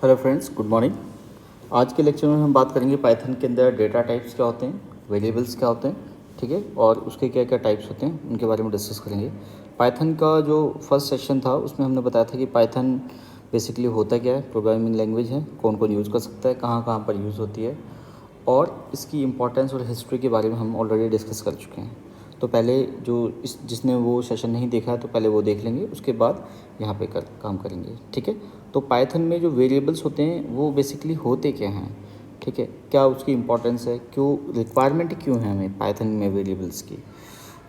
Hello friends, good morning. आज के lecture में हम बात करेंगे पाइथन के अंदर डेटा टाइप्स क्या होते हैं, वेरिएबल्स क्या होते हैं, ठीक है, और उसके क्या क्या टाइप्स होते हैं उनके बारे में डिस्कस करेंगे। पाइथन का जो फर्स्ट सेशन था उसमें हमने बताया था कि पाइथन बेसिकली होता क्या है, प्रोग्रामिंग लैंग्वेज है, कौन कौन यूज़ कर सकता है, कहाँ कहाँ पर यूज़ होती है, और इसकी इम्पोर्टेंस और हिस्ट्री के बारे में हम ऑलरेडी डिस्कस कर चुके हैं। तो पहले जिसने वो सेशन नहीं देखा है तो पहले वो देख लेंगे, उसके बाद यहाँ पे काम करेंगे, ठीक है। तो पाइथन में जो वेरिएबल्स होते हैं वो बेसिकली होते क्या हैं, ठीक है, क्या उसकी इम्पोर्टेंस है, क्यों रिक्वायरमेंट क्यों है हमें पाइथन में वेरिएबल्स की।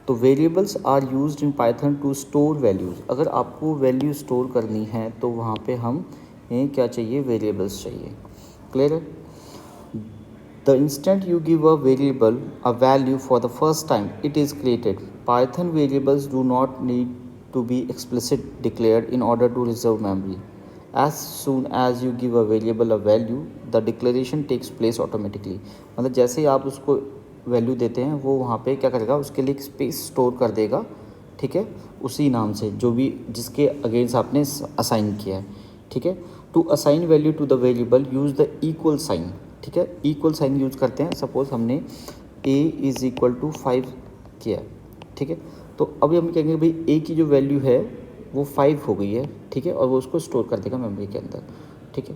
तो variables are used in Python to store values. अगर आपको वैल्यू स्टोर करनी है तो वहाँ पे हम क्या चाहिए, वेरिएबल्स चाहिए। क्लियर है। The instant you give a variable a value for the first time it is created. Python variables do not need to be explicitly declared in order to reserve memory. As soon as you give a variable a value, the declaration takes place automatically. मतलब जैसे ही आप उसको value देते हैं वो वहाँ पे क्या करेगा, उसके लिए एक स्पेस स्टोर कर देगा, ठीक है, उसी नाम से जो भी जिसके अगेंस्ट आपने असाइन किया है, ठीक है। To assign value to the variable use the equal sign, ठीक है, इक्वल साइन यूज़ करते हैं। सपोज हमने a इज़ इक्वल टू 5 किया, ठीक है, तो अभी हम कहेंगे भाई a की जो वैल्यू है वो 5 हो गई है, ठीक है, और वो उसको स्टोर कर देगा मेमोरी के अंदर, ठीक है,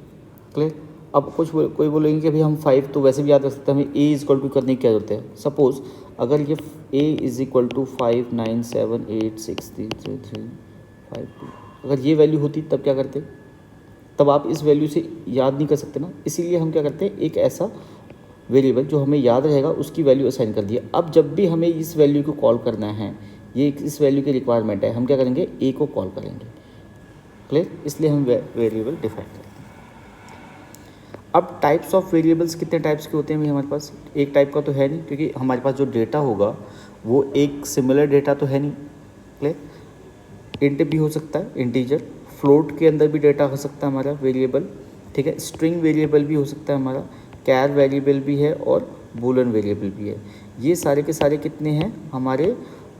क्लियर। अब कोई बोलेंगे कि भाई हम 5 तो वैसे भी याद रख सकते हैं, हमें a इज इक्वल टू करने की क्या जरूरत है। सपोज़ अगर ये a इज़ इक्वल टू 5 9 7 8 6 3 3 3 5 2, अगर ये वैल्यू होती तब क्या करते, तब आप इस वैल्यू से याद नहीं कर सकते ना। इसीलिए हम क्या करते हैं, एक ऐसा वेरिएबल जो हमें याद रहेगा उसकी वैल्यू असाइन कर दिया। अब जब भी हमें इस वैल्यू को कॉल करना है, ये इस वैल्यू की रिक्वायरमेंट है, हम क्या करेंगे, ए को कॉल करेंगे। क्लियर। इसलिए हम वेरिएबल डिफाइन करते हैं। अब टाइप्स ऑफ वेरिएबल्स कितने टाइप्स के होते हैं हमारे पास, एक टाइप का तो है नहीं, क्योंकि हमारे पास जो डेटा होगा वो एक सिमिलर डेटा तो है नहीं। क्लियर। इंट भी हो सकता है, इंटीजर, फ्लोट के अंदर भी डेटा हो सकता है हमारा वेरिएबल, ठीक है, स्ट्रिंग वेरिएबल भी हो सकता है हमारा, कैर वेरिएबल भी है और बूलन वेरिएबल भी है। ये सारे के सारे कितने हैं हमारे,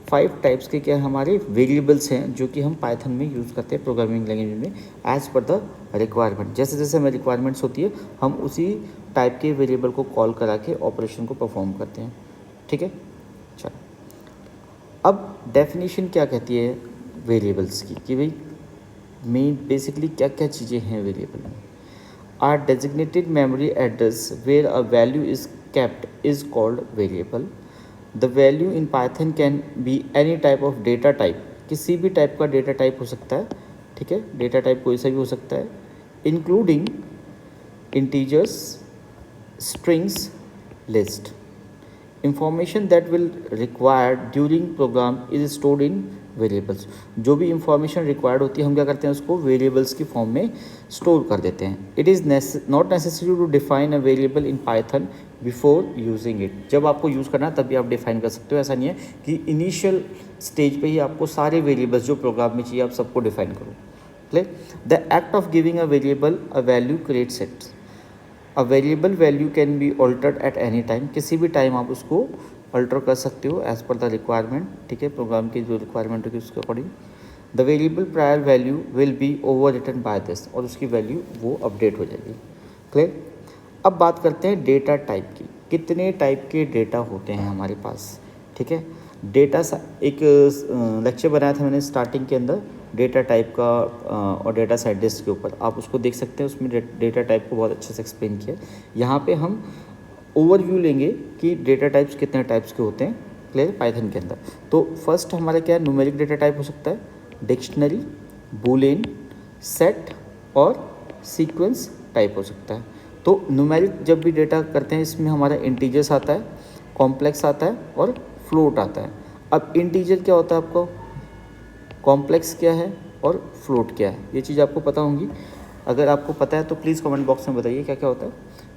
5 टाइप्स के क्या हमारे वेरिएबल्स हैं जो कि हम पाइथन में यूज़ करते हैं प्रोग्रामिंग लैंग्वेज में एज़ पर द रिक्वायरमेंट। जैसे जैसे हमें रिक्वायरमेंट्स होती है हम उसी टाइप के वेरिएबल को कॉल करा के ऑपरेशन को परफॉर्म करते हैं, ठीक है। चलो अब डेफिनेशन क्या कहती है वेरिएबल्स की, कि भाई मेन बेसिकली क्या क्या चीज़ें हैं वेरिएबल में। Are designated memory address where a value is kept is called variable. The value in Python can be any type of data type, किसी भी टाइप का डेटा टाइप हो सकता है, ठीक है, डेटा टाइप कोई सा भी हो सकता है, including integers, strings, list. Information that will required during program is stored in variables. जो भी इंफॉर्मेशन रिक्वायर्ड होती है हम क्या करते हैं, उसको वेरिएबल्स की फॉर्म में स्टोर कर देते हैं। It is not necessary to define a variable in Python before using it. जब आपको यूज़ करना है तभी आप डिफाइन कर सकते हो। ऐसा नहीं है कि इनिशियल स्टेज पे ही आपको सारे वेरिएबल्स जो प्रोग्राम में चाहिए आप सबको डिफाइन करो। Clear. The act of giving a variable a value creates it. A variable value can be altered at any time, किसी भी टाइम आप उसको अल्टर कर सकते हो एज़ पर द रिक्वायरमेंट, ठीक है, प्रोग्राम की जो रिक्वायरमेंट होगी उसके according. The variable prior value will be overwritten by this, और उसकी वैल्यू वो अपडेट हो जाएगी। क्लियर। अब बात करते हैं डेटा टाइप की, कितने टाइप के डेटा होते हैं हमारे पास, ठीक है। डेटा एक लेक्चर बनाया था मैंने स्टार्टिंग के अंदर डेटा टाइप का और डेटा साइंटिस्ट के ऊपर, आप उसको देख सकते हैं, उसमें डेटा टाइप को बहुत अच्छे से एक्सप्लेन किया। यहाँ पे हम ओवरव्यू लेंगे कि डेटा टाइप्स कितने टाइप्स के होते हैं, क्लियर, पाइथन के अंदर। तो फर्स्ट हमारा क्या है, न्यूमेरिक डेटा टाइप हो सकता है, डिक्शनरी, बूलियन, सेट और सीक्वेंस टाइप हो सकता है। तो न्यूमेरिक जब भी डेटा करते हैं इसमें हमारा इंटीजर्स आता है, कॉम्प्लेक्स आता है और फ्लोट आता है। अब इंटीजर क्या होता है आपको, कॉम्प्लेक्स क्या है और फ्लोट क्या है, ये चीज़ आपको पता होंगी। अगर आपको पता है तो प्लीज़ कमेंट बॉक्स में बताइए क्या क्या होता है।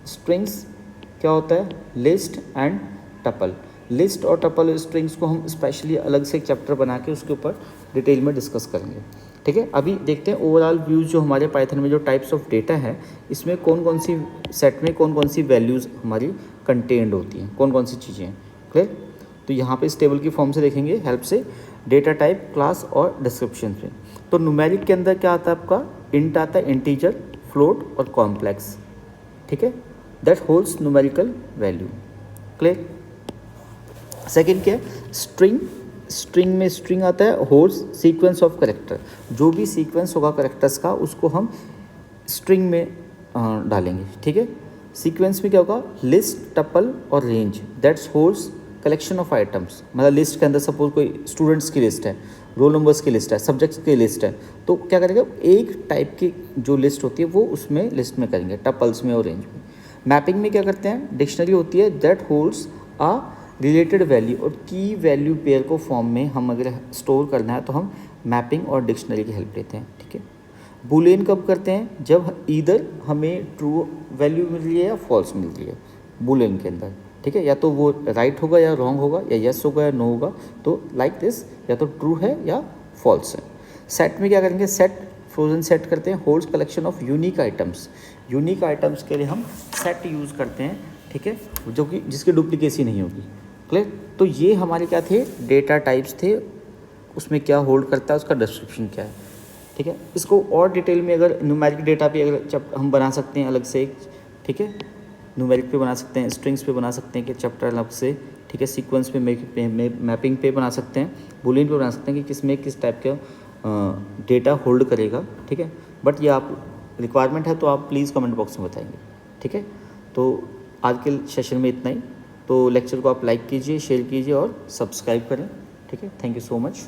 स्ट्रिंग्स क्या होता है, लिस्ट एंड टपल। लिस्ट और टपल स्ट्रिंग्स को हम स्पेशली अलग से एक चैप्टर बना के उसके ऊपर डिटेल में डिस्कस करेंगे, ठीक है। अभी देखते हैं ओवरऑल व्यूज़ जो हमारे पाइथन में जो टाइप्स ऑफ डेटा है इसमें कौन कौन सी सेट में कौन कौन सी वैल्यूज़ हमारी कंटेंड होती हैं, कौन कौन सी चीज़ें हैं। क्लियर। तो यहाँ पे इस टेबल की फॉर्म से देखेंगे हेल्प से, डेटा टाइप, क्लास और डिस्क्रिप्शन पे। तो न्यूमेरिक के अंदर क्या आता है आपका, इंट आता है, इंटीजर, फ्लोट और कॉम्प्लेक्स, ठीक है, that holds numerical value. Clear. Second क्या है, स्ट्रिंग। स्ट्रिंग में स्ट्रिंग आता है होल्ड्स सीक्वेंस ऑफ करेक्टर, जो भी सीक्वेंस होगा करेक्टर्स का उसको हम स्ट्रिंग में डालेंगे, ठीक है। सीक्वेंस में क्या होगा, लिस्ट, टपल और range, that's holds collection of items. मतलब लिस्ट के अंदर सपोज कोई स्टूडेंट्स की लिस्ट है, रोल नंबर्स की लिस्ट है, सब्जेक्ट्स की लिस्ट है, तो क्या करेगा, एक टाइप की जो लिस्ट होती है वो उसमें लिस्ट में करेंगे, टपल्स में और रेंज में। मैपिंग में क्या करते हैं, डिक्शनरी होती है that holds a related value और की वैल्यू पेयर को फॉर्म में हम अगर स्टोर करना है तो हम मैपिंग और डिक्शनरी की हेल्प लेते हैं, ठीक है। बुलियन कब करते हैं, जब ईदर हमें ट्रू वैल्यू मिल रही है या फॉल्स मिल रही है बुलियन के अंदर, ठीक है, या तो वो राइट होगा या रॉन्ग होगा, या यस होगा या नो होगा, तो लाइक दिस या तो ट्रू है या फॉल्स है। सेट में क्या करेंगे, सेट फ्रोजन सेट करते हैं, holds collection of unique items. Unique items के लिए हम सेट यूज़ करते हैं, ठीक है, जो कि जिसकी डुप्लीकेसी नहीं होगी। क्लियर। तो ये हमारे क्या थे, डेटा टाइप्स थे, उसमें क्या होल्ड करता है, उसका डिस्क्रिप्शन क्या है, ठीक है। इसको और डिटेल में अगर न्यूमेरिक डेटा पे अगर हम बना सकते हैं अलग से, ठीक है, न्यूमेरिक पे बना सकते हैं, स्ट्रिंग्स पे बना सकते हैं कि चैप्टर अलग से, ठीक है, सीक्वेंस पे मैपिंग पे बना सकते हैं, बुलियन पे बना सकते हैं कि किसमें किस टाइप का डेटा होल्ड करेगा, ठीक है। बट ये आप रिक्वायरमेंट है तो आप प्लीज़ कमेंट बॉक्स में बताएंगे, ठीक है। तो आज के सेशन में इतना ही। तो लेक्चर को आप लाइक कीजिए, शेयर कीजिए और सब्सक्राइब करें, ठीक है। Thank you so much.